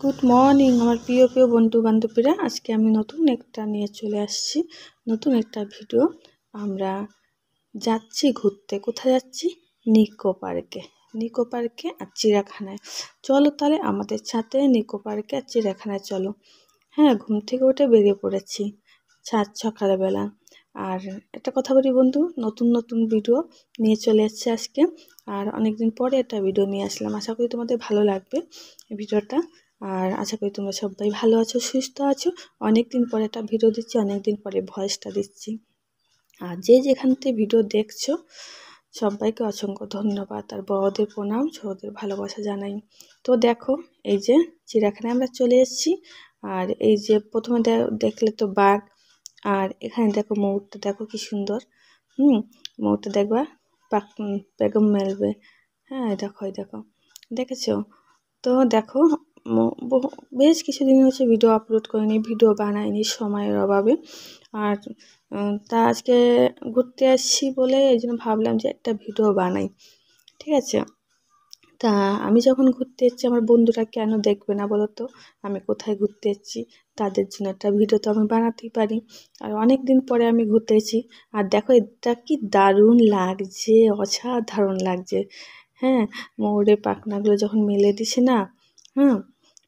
Good morning আমার প্রিয় প্রিয় বন্ধু বান্ধবীরা। আজকে আমি নতুন একটা নিয়ে চলে আসছি, নতুন একটা ভিডিও। আমরা যাচ্ছি ঘুরতে। কোথায় যাচ্ছি? নিকো পার্কে। নিকো পার্কে আর চিড়িয়াখানায়। চলো তাহলে আমাদের সাথে নিকো পার্কে আর চিড়িয়াখানায় চলো। হ্যাঁ, ঘুম থেকে উঠে বেরিয়ে পড়েছি সকালবেলা। আর একটা কথা বলি বন্ধু, নতুন নতুন ভিডিও নিয়ে চলে এসেছি আজকে। আর অনেকদিন পরে একটা ভিডিও নিয়ে আসলাম, আশা করি তোমাদের ভালো লাগবে এই ভিডিওটা। আর আশা করি তোমরা সবাই ভালো আছো, সুস্থ আছো। অনেকদিন পরে একটা ভিডিও দিচ্ছি, অনেকদিন পরে ভয়েসটা দিচ্ছি। আর যে যেখান থেকে ভিডিও দেখছো সবাইকে অসংখ্য ধন্যবাদ, আর বড়দের প্রণাম, ছোটদের ভালোবাসা জানাই। তো দেখো, এই যে চিড়িয়াখানায় আমরা চলে এসেছি। আর এই যে প্রথমে দেখলে তো বাঘ, আর এখানে দেখো ময়ূরটা, দেখো কি সুন্দর। ময়ূরটা দেখবা, বেগম মেলবে। হ্যাঁ, দেখো এই দেখো, দেখেছো? তো দেখো, বেশ কিছুদিন হচ্ছে ভিডিও আপলোড করিনি, ভিডিও বানাইনি সময়ের অভাবে। আর তা আজকে ঘুরতে আসছি বলে এই জন্য ভাবলাম যে একটা ভিডিও বানাই, ঠিক আছে? তা আমি যখন ঘুরতে এসেছি আমার বন্ধুরা কেন দেখবে না বলো তো? আমি কোথায় ঘুরতে এসেছি, তাদের জন্য একটা ভিডিও তো আমি বানাতেই পারি। আর অনেক দিন পরে আমি ঘুরতে এসেছি। আর দেখো এটা কি দারুণ লাগছে, অসাধারণ লাগছে। হ্যাঁ, ময়ূরের পাখনাগুলো যখন মেলে দিছে না, হুম,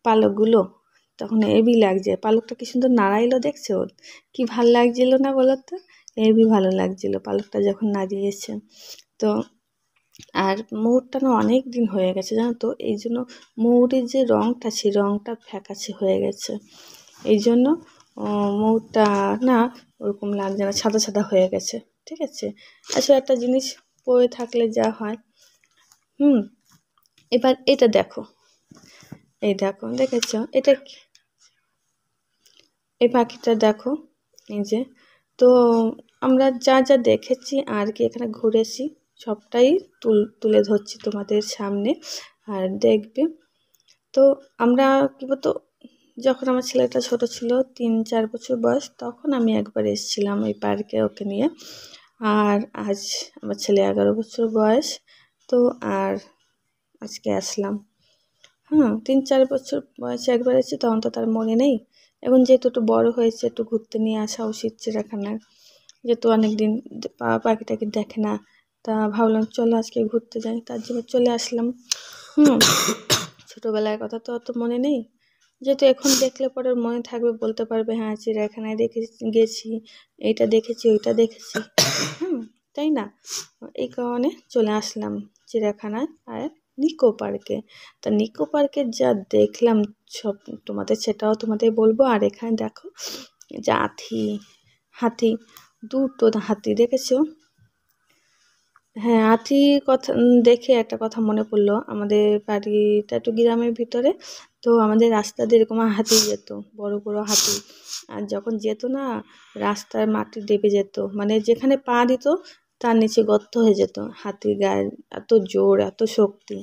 পালকগুলো, তখন হেবি লাগছে। পালকটা কি সুন্দর নাড়াইলো, দেখছো? কি ভাল লাগছিল না বলো তো? হেবি ভালো লাগছিল পালকটা যখন নাড়িয়েছে। তো আর ময়ূরটা না অনেক দিন হয়ে গেছে জানো তো, এই জন্য ময়ূরের যে রঙটা, সেই রঙটা ফ্যাকাশে হয়ে গেছে। এই জন্য ময়ূরটা না ওরকম লাগছে না, সাদা সাদা হয়ে গেছে, ঠিক আছে? আসলে একটা জিনিস পরে থাকলে যা হয়। এবার এটা দেখো, এই দেখো, দেখেছো এটা? এই পাখিটা দেখো, এই যে। তো আমরা যা যা দেখেছি আর কি এখানে ঘুরেছি সবটাই তুলে ধরছি তোমাদের সামনে, আর দেখবে। তো আমরা কি বলতো, যখন আমার ছেলেটা ছোট ছিল, 3-4 বছর বয়স, তখন আমি একবার এসেছিলাম এই পার্কে ওকে নিয়ে। আর আজ আমার ছেলে 11 বছর বয়স। তো আর আজকে আসলাম। 3-4 বছর বয়সে একবার এসেছি, তখন তো তার মনে নেই। এখন যেহেতু একটু বড় হয়েছে, একটু ঘুরতে নিয়ে আসা উচিত চিড়িয়াখানায়, যেহেতু অনেকদিন পাখিটাকে দেখে না। তা ভাবলাম চলো আজকে ঘুরতে যাই, তার জন্য চলে আসলাম। ছোটোবেলার কথা তো অত মনে নেই, যেহেতু এখন দেখলে পরে মনে থাকবে, বলতে পারবে হ্যাঁ চিড়িয়াখানায় গেছি, এইটা দেখেছি, ওইটা দেখেছি। তাই না? এই কারণে চলে আসলাম চিড়িয়াখানায় আর নিকো পার্কে। তা নিকো পার্কে যা দেখলাম সব সেটাও তোমাদের বলবো। আর এখানে দেখো যে হাতি, দুটো হাতি দেখেছো? হ্যাঁ, হাতি কথা দেখে একটা কথা মনে পড়লো, আমাদের বাড়িটা একটু গ্রামের ভিতরে। তো আমাদের রাস্তা দিয়ে এরকম হাতি যেত, বড় বড় হাতি। আর যখন যেত না, রাস্তার মাটি দেবে যেত, মানে যেখানে পা দিত তার নিচে গর্ত হয়ে যেত। হাতির গায়ে এত জোর, এত শক্তি,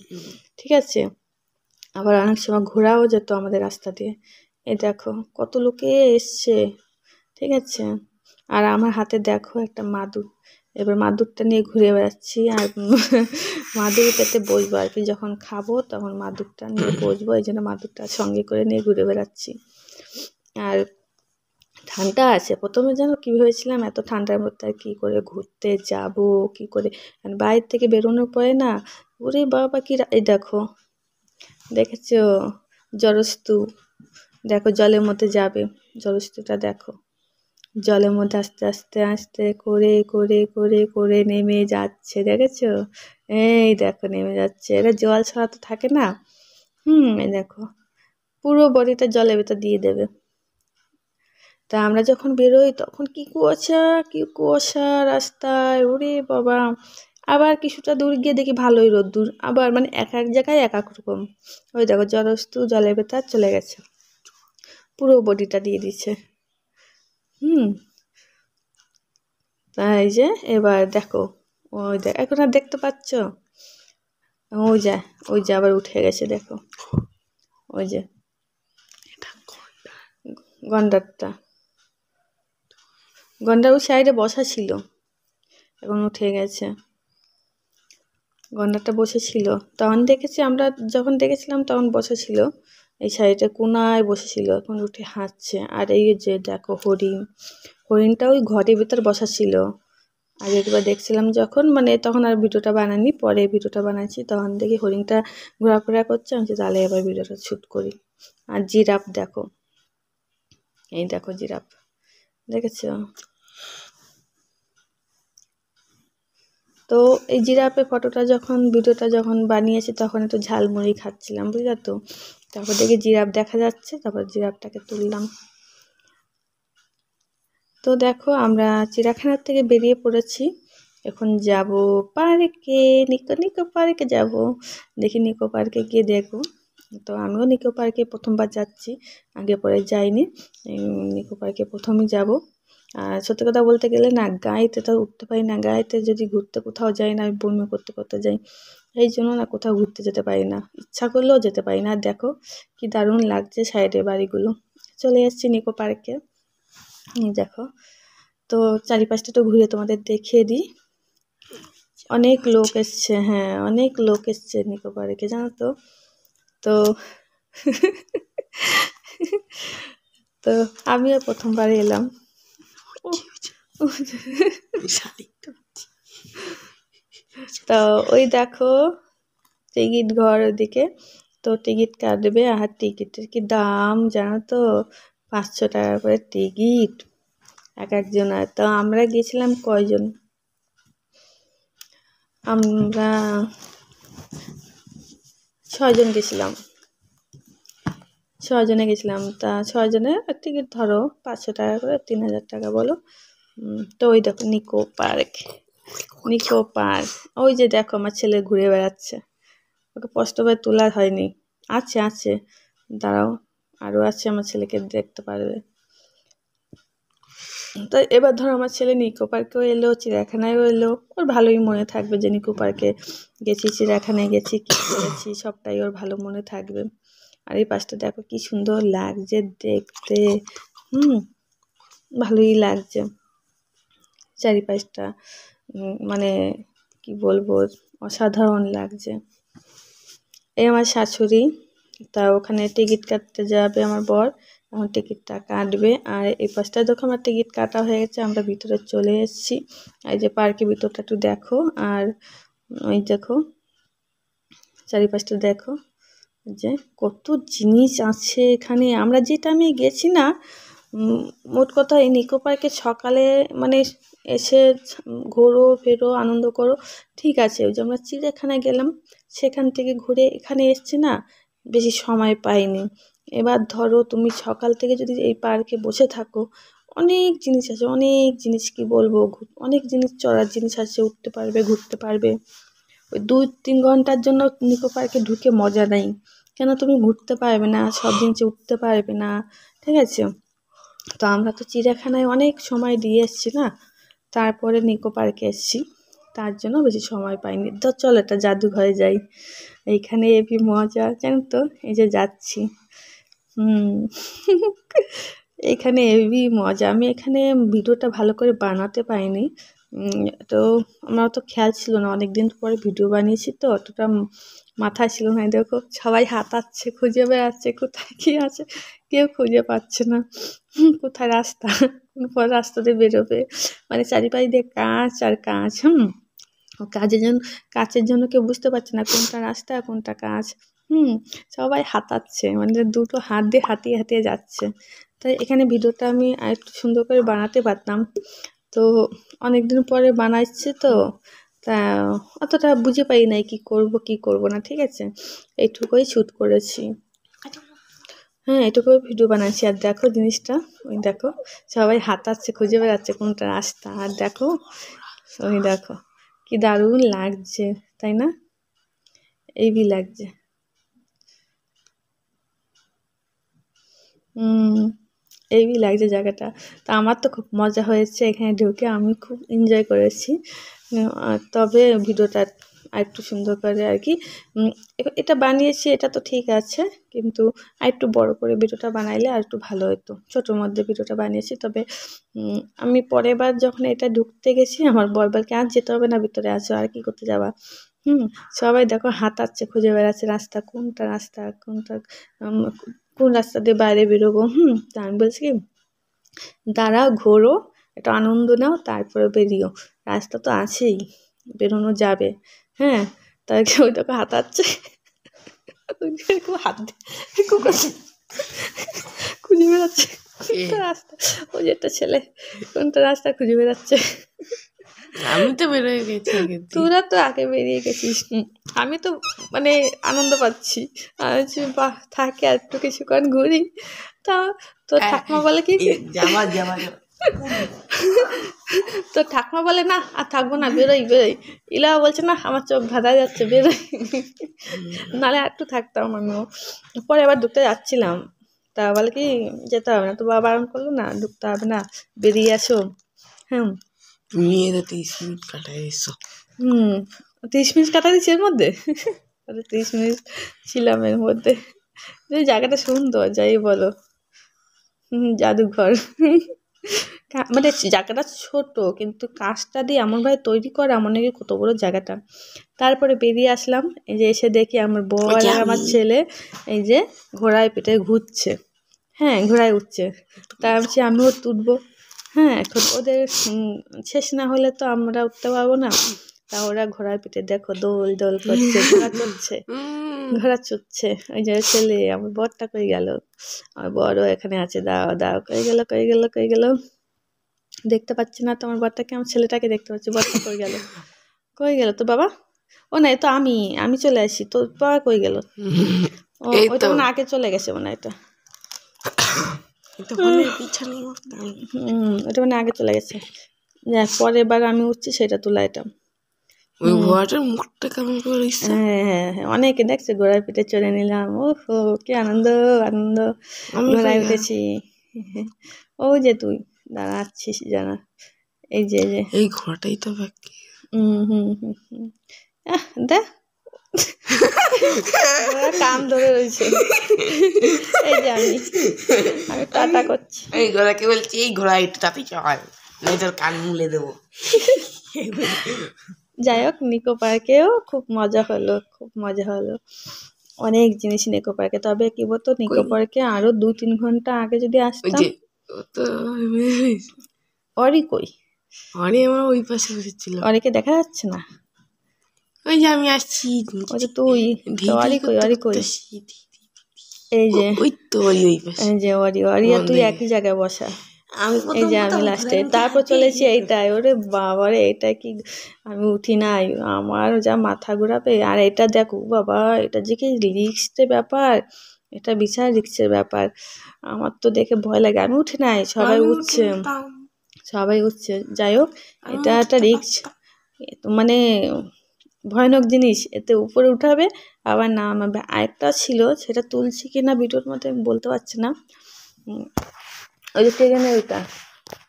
ঠিক আছে? আবার অনেক সময় ঘোরাও যেত আমাদের রাস্তা দিয়ে। এ দেখো কত লোকে এসছে, ঠিক আছে? আর আমার হাতে দেখো একটা মাদুর, এবার মাদুরটা নিয়ে ঘুরে বেড়াচ্ছি। আর মাদুর পেতে বসবো আর কি, যখন খাবো তখন মাদুরটা নিয়ে বসবো, এই জন্য মাদুরটা সঙ্গে করে নিয়ে ঘুরে বেড়াচ্ছি। আর ঠান্ডা আছে, প্রথমে যেন কী ভেবেছিলাম এত ঠান্ডার মধ্যে আর কী করে ঘুরতে যাব, কী করে বাইরে থেকে বেরোনোর পরে না, ওরে বাবা কি এই দেখো, দেখেছো? জলস্তু, দেখো জলের মধ্যে যাবে, জলস্তুটা দেখো, জলের মধ্যে আস্তে আস্তে আস্তে করে করে করে করে নেমে যাচ্ছে, দেখেছো? এই দেখো নেমে যাচ্ছে, এটা জল ছাড়া তো থাকে না। এই দেখো পুরো বডিটা জলের ভেতর দিয়ে দেবে। তা আমরা যখন বেরোই তখন কি কুয়াশা, কি কুয়াশা রাস্তায়, ওরে বাবা! আবার কিছুটা দূর গিয়ে দেখি ভালোই রোদ্দুর, আবার মানে এক এক জায়গায় এক এক রকম। ওই দেখো জলস্তু জলের ভেতর চলে গেছে, পুরো বডিটা দিয়ে দিচ্ছে। তাই যে এবার দেখো, ওই দেখ, এখন আর দেখতে পাচ্ছ? ওই যে আবার উঠে গেছে, দেখো ওই যে গন্ডারটা, গন্ডার ওই সাইডে বসা ছিল, এখন উঠে গেছে। গন্ডারটা বসেছিল, তখন দেখেছি আমরা, যখন দেখেছিলাম তখন বসা ছিল, এই সাইডে কোনায় বসেছিল, এখন উঠে হাঁটছে। আর এই যে দেখো হরিণটা ওই ঘরের ভিতর বসা ছিল। আর একবার দেখছিলাম যখন, মানে তখন আর ভিডিওটা বানাইনি, পরে ভিডিওটা বানাইছি, তখন দেখি হরিণটা ঘোরাফেরা করছে। আমি তাহলে এবার ভিডিওটা শ্যুট করি। আর জিরাফ দেখো, এই দেখো জিরাফ, দেখেছো? তো এই জিরাফের ফটোটা যখন, ভিডিওটা যখন বানিয়েছি, তখন একটু ঝালমুড়ি খাচ্ছিলাম, বুঝলা তো। তারপর দেখি জিরাফ দেখা যাচ্ছে, তারপর জিরাফটাকে তুললাম। তো দেখো আমরা চিড়িয়াখানার থেকে বেরিয়ে পড়েছি, এখন যাব পার্কে, নিকো পার্কে যাব। দেখি নিকো পার্কে গিয়ে দেখো। তো আমিও নিকো পার্কে প্রথমবার যাচ্ছি, আগে পরে যাইনি। নিকো পার্কে প্রথমই যাব। আর সত্যি কথা বলতে গেলে না, গাড়িতে তো উঠতে পারি না। গাড়িতে যদি ঘুরতে কোথাও যাই না, আমি বমি করতে করতে যাই, এই জন্য না কোথাও ঘুরতে যেতে পারি না, ইচ্ছা করলেও যেতে পারি না। দেখো কি দারুণ লাগছে সাইডে বাড়িগুলো। চলে এসেছি নিকো পার্কে, দেখো। তো চারিপাশটা তো ঘুরে তোমাদের দেখিয়ে দিই। অনেক লোক এসছে, হ্যাঁ অনেক লোক এসছে নিকো পার্কে, জানো তো। তো তো আমিও প্রথমবার এলাম। তো ওই দেখো টিকিট ঘর ওদিকে, তো টিকিট কাটবে। আর টিকিটের কি দাম জানো তো, 500 টাকা করে টিকিট এক একজনের। তো আমরা গেছিলাম কয়জন, আমরা 6 জন গেছিলাম, 6 জনে গেছিলাম। তা 6 জনের টিকিট ধরো 500 টাকা করে, 3000 টাকা বলো। তো ওই দেখো নিকো পার্ক, নিকো পার্ক। ওই যে দেখো আমার ছেলে ঘুরে বেড়াচ্ছে, ওকে কষ্ট করে তোলা হয়নি। আছে দাঁড়াও, আরও আছে, আমার ছেলেকে দেখতে পারবে। তো এবার ধরো আমার ছেলে নিকো পার্কেও এলো, চিড়িয়াখানায়ও এলো, ওর ভালোই মনে থাকবে যে নিকো পার্কে গেছি, চিড়িয়াখানায় গেছি, কী করেছি, সবটাই ওর ভালো মনে থাকবে। আর এই পাশটা দেখো কি সুন্দর লাগছে দেখতে, ভালোই লাগছে চারিপাশটা, মানে কি বলবো, অসাধারণ লাগছে। এই আমার শাশুড়ি, তা ওখানে টিকিট কাটতে যাবে আমার বর, এখন টিকিটটা কাটবে। আর এই পাশটা দেখো আমার টিকিট কাটা হয়ে গেছে, আমরা ভিতরে চলে এসেছি। এই যে পার্কের ভিতরটা একটু দেখো, আর ওই দেখো চারিপাশটা দেখো, যে কত জিনিস আছে এখানে। আমরা যে টাইমে গেছি না, মোট কথা এই নিকো পার্কে সকালে মানে এসে ঘোরো ফেরো আনন্দ করো, ঠিক আছে। ওই যে আমরা চিড়িয়াখানায় গেলাম, সেখান থেকে ঘুরে এখানে এসছি না, বেশি সময় পাইনি। এবার ধরো তুমি সকাল থেকে যদি এই পার্কে বসে থাকো, অনেক জিনিস আছে, অনেক জিনিস, কি বলবো, অনেক জিনিস, চড়ার জিনিস আছে, উঠতে পারবে, ঘুরতে পারবে। ওই 2-3 ঘন্টার জন্য নিকো পার্কে ঢুকে মজা নেই, কেন তুমি ঘুরতে পারবে না, সব জিনিসে উঠতে পারবে না, ঠিক আছে। তো আমরা তো চিড়িয়াখানায় অনেক সময় দিয়ে এসেছি না, তারপরে নিকো পার্কে এসেছি, তার জন্য বেশি সময় পাইনি। তো চলো একটা জাদুঘরে যাই, এইখানে এবি মজা, জানো তো। এই যে যাচ্ছি, এইখানে এবি মজা। আমি এখানে ভিডিওটা ভালো করে বানাতে পারিনি, তো আমার তো খেয়াল ছিল না, অনেকদিন পরে ভিডিও বানিয়েছি তো অতটা মাথায় ছিল না। দেখো সবাই হাতাচ্ছে, খুঁজে বেড়াচ্ছে কোথায় কী আছে, কেউ খুঁজে পাচ্ছে না, কোথায় রাস্তা, কোন পর রাস্তা দিয়ে বেরোবে, মানে চারিপাশ দিয়ে কাঁচ আর কাঁচ। কাচের জন্য কেউ বুঝতে পারছে না কোনটা রাস্তা কোনটা কাঁচ। সবাই হাতাচ্ছে, মানে দুটো হাত দিয়ে হাতিয়ে হাতিয়ে যাচ্ছে। তাই এখানে ভিডিওটা আমি আরেকটু সুন্দর করে বানাতে পারতাম, তো অনেকদিন পরে বানাচ্ছি তো, তা অতটা বুঝে পাই নাই কি করব না, ঠিক আছে। এইটুকুই শ্যুট করেছি, হ্যাঁ এটুকুই ভিডিও বানাচ্ছি। আর দেখো জিনিসটা, ওই দেখো সবাই হাতাচ্ছে, খুঁজে বেড়াচ্ছে কোনটা রাস্তা। আর দেখো ওই দেখো কি দারুণ লাগছে, তাই না, এইবি লাগছে। এইবি লাগছে জায়গাটা। তা আমার তো খুব মজা হয়েছে এখানে ঢুকে, আমি খুব এনজয় করেছি। তবে ভিডিওটা আরেকটু সুন্দর করে আর কি এটা বানিয়েছি, এটা তো ঠিক আছে, কিন্তু আরেকটু বড় করে ভিডিওটা বানাইলে আর একটু ভালো হতো। ছোটোর মধ্যে ভিডিওটা বানিয়েছি, তবে আমি পরের বার যখন এটা ঢুকতে গেছি, আমার বর বলকে আর যেতে হবে না, ভিতরে আছো, আর কি করতে যাবা, সবাই দেখো হাতাচ্ছে, খুঁজে বেড়াচ্ছে রাস্তা কোনটা, কোন রাস্তা দিয়ে বাইরে বেরোবো। তা আমি বলছি কি, দাঁড়াও, ঘোরো, একটু আনন্দ নাও, তারপরে বেরিও, রাস্তা তো আছেই, বেরোনো যাবে। হ্যাঁ, তাই কেউ দেখো হাতাচ্ছে, হাত দিয়ে খুঁজে বেড়াচ্ছে কোনটা রাস্তা। ওই যে একটা ছেলে কোনটা রাস্তা খুঁজে বেড়াচ্ছে। আমি তো বেরিয়ে গেছি, তোরা তো আগে বেরিয়ে গেছিস। আমি তো মানে আনন্দ পাচ্ছি, আমি বাহ থাকে আর একটু কিছুক্ষণ ঘুরি। তা তোর ঠাকুমা বলে কি, তোর ঠাকুমা বলে না আর থাকবো না, বেরোই। ইলা বলছে না আমার চোখ ধাঁধা যাচ্ছে, বেরোই, নাহলে আর একটু থাকতাম আমিও। পরে আবার ঢুকতে যাচ্ছিলাম, তা বলে কি যেতে হবে না, তো বাবা বারণ করলো না, ঢুকতে হবে না, বেরিয়ে আসো। তুমি 30 মিনিট কাটাই এসো। 30 মিনিট কাটা দিচ্ছি এর মধ্যে, 30 মিনিট ছিলাম এর মধ্যে। জায়গাটা সুন্দর, যাই বলো, জাদুঘর। মানে জায়গাটা ছোট, কিন্তু কাজটা দিয়ে এমনভাবে তৈরি করা, মনে হয় কত বড় জায়গাটা। তারপরে বেরিয়ে আসলাম, এই যে এসে দেখি আমার বর আর আমার ছেলে এই যে ঘোড়ায় পিঠে ঘুরছে। হ্যাঁ, ঘোড়ায় উঠছে। তা ভাবছি আমিও তুলবো। হ্যাঁ, এখন ওদের শেষ না হলে তো আমরা উঠতে পারবো না। তা ওরা ঘোড়ার পিঠে দেখো দোল দোল করছে, ঘোড়া চড়ছে। ওই যে ছেলে, আমার বরটা কই গেল, আমার বড়ও এখানে আছে, দাও কই গেল, দেখতে পাচ্ছি না তোমার বরটাকে, আমার ছেলেটাকে দেখতে পাচ্ছি, বরটা কই গেল তো বাবা। ও না, তো আমি চলে আসি, তোর বাবা কই গেল। ওইটা মানে আগে চলে গেছে, মানে এটা ওটা মানে আগে চলে গেছে। পরের বার আমি উঠছি সেটা তোলা, এটা ওই ঘোড়াটার মুখটা কেমন করে। হ্যাঁ, অনেকে দেখছে ঘোড়ার পিঠে চড়ে নিলাম, ওহো কি আনন্দ, ঘোড়ায় উঠেছি। ও যে তুই দাঁড়াচ্ছিস জানা, এই যে এই ঘোড়াটাই তো বাকি। দেখ কান ধরে রয়েছে। এই যে আমি টাটা করছি, এই ঘোড়াকে বলছি, এই ঘোড়া একটু তাতে চল, নাই তোর কান মুলে দেবো। যাই হোক, নিকো পার্কেও খুব মজা হলো, অনেক জিনিস নিকো পার্কে। তবে কি বলতো, নিকো পার্কে আরো 2-3 ঘন্টা আগে যদি আসতাম। অরি কই, অরি আমার ওই পাশে বসেছিল, অরিকে দেখা যাচ্ছে না। ওই যে আমি আসছি, ওই যে তুই, অরি কই, এই যে ওই তো অরি ওই পাশে, এই যে অরি আর তুই একই জায়গায় বসা। এই যে আমি লাস্টে, তারপর চলেছি এইটাই। ওরে বাবারে, এটা কি আমি উঠি নাই, আমার যা মাথা ঘোরাবে। আর এটা দেখো বাবা, এটা যে কি রিস্কের ব্যাপার, এটা বিশাল রিস্কের ব্যাপার। আমার তো দেখে ভয় লাগে, আমি উঠি নাই, সবাই উঠছে। যাই হোক, এটা একটা রিস্ক, মানে ভয়ানক জিনিস। এতে উপরে উঠাবে আবার নামাবে। আরেকটা ছিল, সেটা তুলছি কিনা ভিডিওর মধ্যে আমি বলতে পারছি না। ওই যে ট্রেনের ওইটা,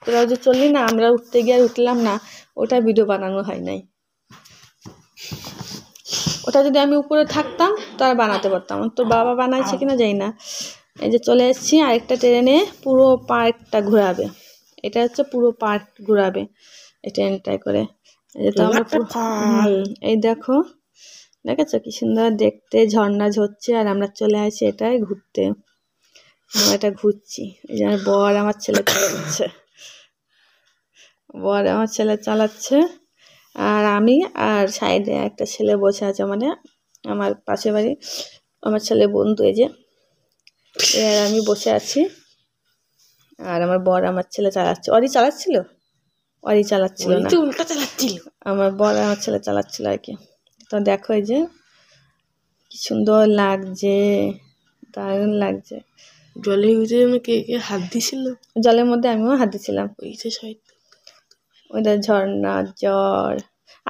তোরা ওই যে চললি না, আমরা উঠতে গিয়ে উঠলাম না, ওটা ভিডিও বানানো হয় নাই। ওটা যদি আমি উপরে থাকতাম তার বানাতে পারতাম, তো বাবা বানাইছে কিনা জানি না। এই যে চলে এসেছি আরেকটা ট্রেনে, পুরো পার্কটা ঘোরাবে। এটা হচ্ছে পুরো পার্ক ঘোরাবে এই ট্রেনটায় করে। এই দেখো, দেখেছো কি সুন্দর দেখতে, ঝর্ণা ঝরছে, আর আমরা চলে আসি এটাই ঘুরতে। আমরা এটা ঘুরছি, এই যে বর আমার ছেলে চালাচ্ছে, আর আমি আর সাইডে একটা ছেলে বসে আছে, মানে আমার পাশে বাড়ি আমার ছেলে বন্ধু। এই যে আর আমি বসে আছি, আর আমার বর আমার ছেলে চালাচ্ছে। অরি চালাচ্ছিল না, উল্টা চালাচ্ছিল, আমার বর আমার ছেলে চালাচ্ছিল আর কি। তো দেখো এই যে কি সুন্দর লাগছে, দারুণ লাগছে। জলের ভিতরে কে হাত দিছিল, জলের মধ্যে আমিও হাত দিছিলাম, ওইটা ঝর্ণা জল।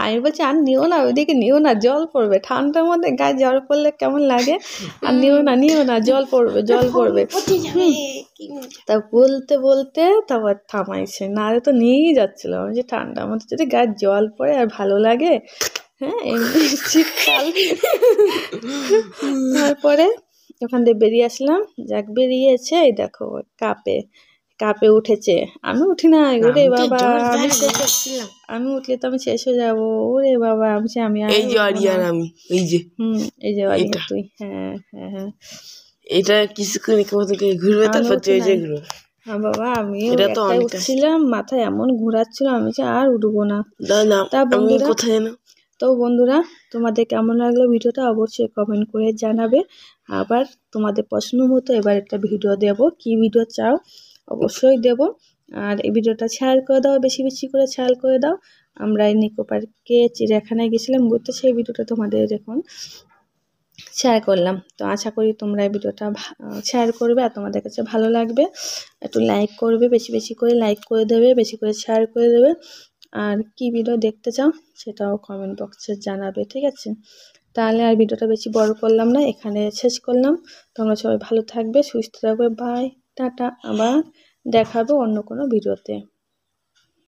আমি বলছি আর নিও না, ওইদিকে নিও না, জল পড়বে, ঠান্ডার মধ্যে গায়ে জল পড়লে কেমন লাগে, আর নিও না, জল পড়বে। তা বলতে তারপর থামাইছে, নাহলে তো নিয়েই যাচ্ছিল। আমি যে ঠান্ডার মধ্যে যদি গায়ে জল পড়ে আর ভালো লাগে। হ্যাঁ, এমনি শীতকাল। তারপরে ওখান থেকে বেরিয়ে আসলাম, যাক বেরিয়েছে। এই দেখো কাপে উঠেছে। আমি উঠি নাই, ওরে আমি তো বাবা, জোরদার আমি ঘুমাচ্ছিলাম। আমি উঠলে তো আমি শেষ হয়ে যাবো। ওরে বাবা, আমি আর এই যে উঠবো না। অরিয়ান আমি, এই যে এই যে অরিয়া এটা তুই, হ্যাঁ হ্যাঁ হ্যাঁ। এটা কিছুক্ষণ থেকে ঘুরবে, আমি তারপর উঠি তুই যে নাই। ঘুরবে। হ্যাঁ বাবা, আমিও এটা তো একটাই অনেকটা উঠছিলাম, মাথায় এমন ঘোরাচ্ছিল, আমি যে আর উঠবো না। না, তা আমি বন্ধুরা, কোথায় যেন তোমাদের কেমন লাগলো ভিডিওটা অবশ্যই কমেন্ট করে জানাবে। আবার তোমাদের পছন্দ মতো এবার একটা ভিডিও দেব, কি ভিডিও চাও অবশ্যই দেব। আর এই ভিডিওটা শেয়ার করে দাও, বেশি বেশি করে শেয়ার করে দাও। আমরা এই নিকো পার্কে চিড়িয়াখানায় গেছিলাম ঘুরতে, সেই ভিডিওটা তোমাদের এখন শেয়ার করলাম। তো আশা করি তোমরা এই ভিডিওটা শেয়ার করবে আর তোমাদের কাছে ভালো লাগবে। একটু লাইক করবে, বেশি বেশি করে লাইক করে দেবে, বেশি করে শেয়ার করে দেবে। আর কি ভিডিও দেখতে চাও সেটাও কমেন্ট বক্সে জানাবে, ঠিক আছে? তাহলে আর ভিডিওটা বেশি বড় করলাম না, এখানে শেষ করলাম। তোমরা সবাই ভালো থাকবে, সুস্থ থাকবে, বাই, টাটা। আবার দেখাবো অন্য কোনো ভিডিওতে।